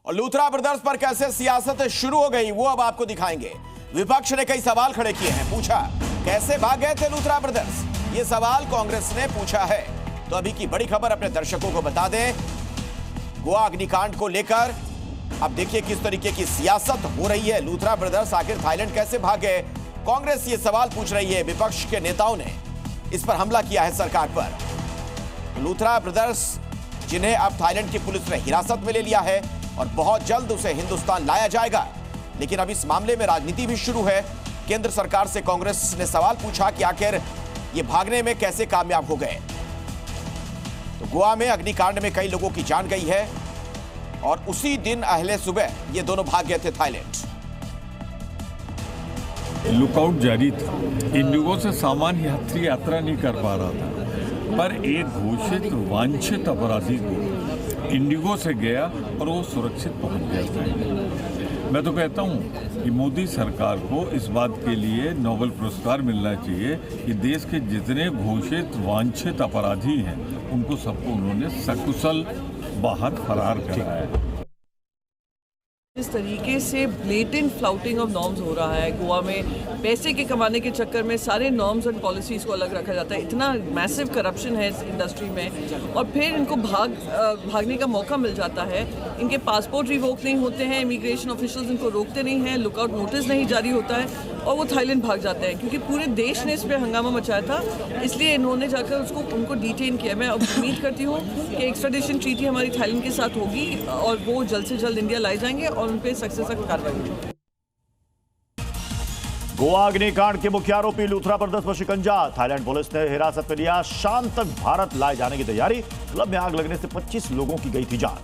और लूथरा ब्रदर्स पर कैसे सियासत शुरू हो गई वो अब आपको दिखाएंगे। विपक्ष ने कई सवाल खड़े किए हैं, पूछा कैसे भाग गए थे लूथरा ब्रदर्स, ये सवाल कांग्रेस ने पूछा है। तो अभी की बड़ी खबर अपने दर्शकों को बता दें, गोवा अग्निकांड को लेकर अब देखिए किस तरीके की सियासत हो रही है। लूथरा ब्रदर्स आखिर थाईलैंड कैसे भागे, कांग्रेस ये सवाल पूछ रही है। विपक्ष के नेताओं ने इस पर हमला किया है सरकार पर। लूथरा ब्रदर्स जिन्हें अब थाईलैंड की पुलिस ने हिरासत में ले लिया है और बहुत जल्द उसे हिंदुस्तान लाया जाएगा, लेकिन अब इस मामले में राजनीति भी शुरू है। केंद्र सरकार से कांग्रेस ने सवाल पूछा कि आखिर ये भागने में कैसे कामयाब हो गए। तो गोवा में अग्निकांड में कई लोगों की जान गई है और उसी दिन अहले सुबह ये दोनों भाग गए थे थाईलैंड। लुकआउट जारी था, इंडिगो से सामान यात्रा नहीं कर पा रहा था, पर एक घोषित वांछित अपराधी को इंडिगो से गया और वो सुरक्षित पहुंच गया था। मैं तो कहता हूं कि मोदी सरकार को इस बात के लिए नोबेल पुरस्कार मिलना चाहिए कि देश के जितने घोषित वांछित अपराधी हैं उनको सबको उन्होंने सकुशल बाहर फरार कराया। इस तरीके से ब्लेटेंट फ्लाउटिंग ऑफ नॉर्म्स हो रहा है गोवा में, पैसे के कमाने के चक्कर में सारे नॉर्म्स एंड पॉलिसीज़ को अलग रखा जाता है। इतना मैसिव करप्शन है इस इंडस्ट्री में और फिर इनको भागने का मौका मिल जाता है। इनके पासपोर्ट रिवोक नहीं होते हैं, इमिग्रेशन ऑफिशियल्स इनको रोकते नहीं हैं, लुकआउट नोटिस नहीं जारी होता है और वो थाईलैंड भाग जाते हैं क्योंकि पूरे देश ने इस पर हंगामा मचाया था। इसलिए इन्होंने जाकर उनको डिटेन किया। मैं अब उम्मीद करती हूँ कि एक्स्ट्राडिशन ट्रीटी हमारी थाईलैंड के साथ होगी और वो जल्द से जल्द इंडिया लाए जाएंगे और उन पे सख्त से सख्त कार्रवाई होगी। गोवा अग्निकांड के मुख्य आरोपी लूथरा ब्रदर्स पर शिकंजा, थाईलैंड पुलिस ने हिरासत में लिया। शाम तक भारत लाए जाने की तैयारी, क्लब में आग लगने से 25 लोगों की गई थी जान।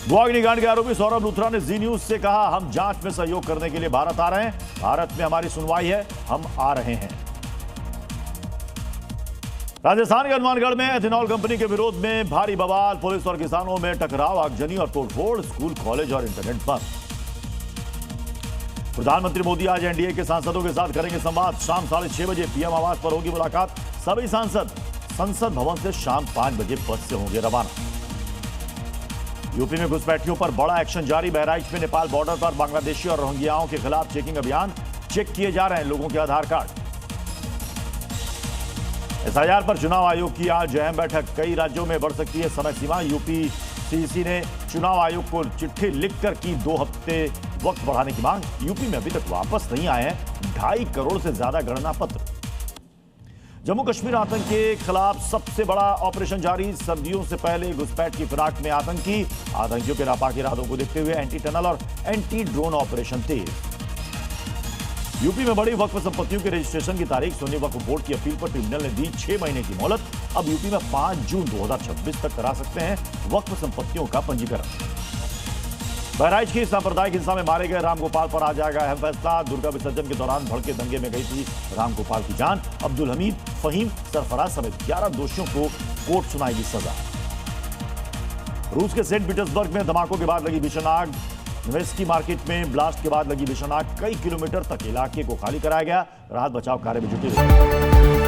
गोवा अग्निकांड के आरोपी सौरभ लूथरा ने जी न्यूज से कहा, हम जांच में सहयोग करने के लिए भारत आ रहे हैं, भारत में हमारी सुनवाई है, हम आ रहे हैं। राजस्थान के हनुमानगढ़ में एथेनॉल कंपनी के विरोध में भारी बवाल, पुलिस और किसानों में टकराव, आगजनी और तोड़फोड़, स्कूल कॉलेज और इंटरनेट बंद। प्रधानमंत्री मोदी आज एनडीए के सांसदों के साथ करेंगे संवाद, शाम 6:30 बजे पीएम आवास पर होगी मुलाकात। सभी सांसद संसद भवन से शाम 5 बजे बस से होंगे रवाना। यूपी में घुसपैठियों पर बड़ा एक्शन जारी, बहराइच में नेपाल बॉर्डर पर बांग्लादेशी और रोहिंग्याओं के खिलाफ चेकिंग अभियान, चेक किए जा रहे हैं लोगों के आधार कार्ड। एसआईआर पर चुनाव आयोग की आज अहम बैठक, कई राज्यों में बढ़ सकती है समय सीमा। यूपी सीईसी ने चुनाव आयोग को चिट्ठी लिखकर की 2 हफ्ते वक्त बढ़ाने की मांग। यूपी में अभी तक वापस नहीं आए हैं 2.5 करोड़ से ज्यादा गणना पत्र। जम्मू कश्मीर आतंक के खिलाफ सबसे बड़ा ऑपरेशन जारी, सर्दियों से पहले घुसपैठ की फिराक में आतंकियों के नापाक इरादों को देखते हुए एंटी टनल और एंटी ड्रोन ऑपरेशन तेज। यूपी में बड़ी वक्फ संपत्तियों के रजिस्ट्रेशन की तारीख, सुन्नी वक्फ बोर्ड की अपील पर ट्रिब्यूनल ने दी 6 महीने की मोहलत। अब यूपी में 5 जून 2026 तक करा सकते हैं वक्फ संपत्तियों का पंजीकरण। बहराइच की सांप्रदायिक हिंसा में मारे गए रामगोपाल पर आ जाएगा अहम फैसला, दुर्गा विसर्जन के दौरान भड़के दंगे में गई थी रामगोपाल की जान। अब्दुल हमीद, फहीम, सरफराज समेत 11 दोषियों को कोर्ट सुनाएगी सजा। रूस के सेंट पीटर्सबर्ग में धमाकों के बाद लगी भीषण आग, निवेस्की मार्केट में ब्लास्ट के बाद लगी भीषण आग, कई किलोमीटर तक इलाके को खाली कराया गया, राहत बचाव कार्य में जुटे रहे।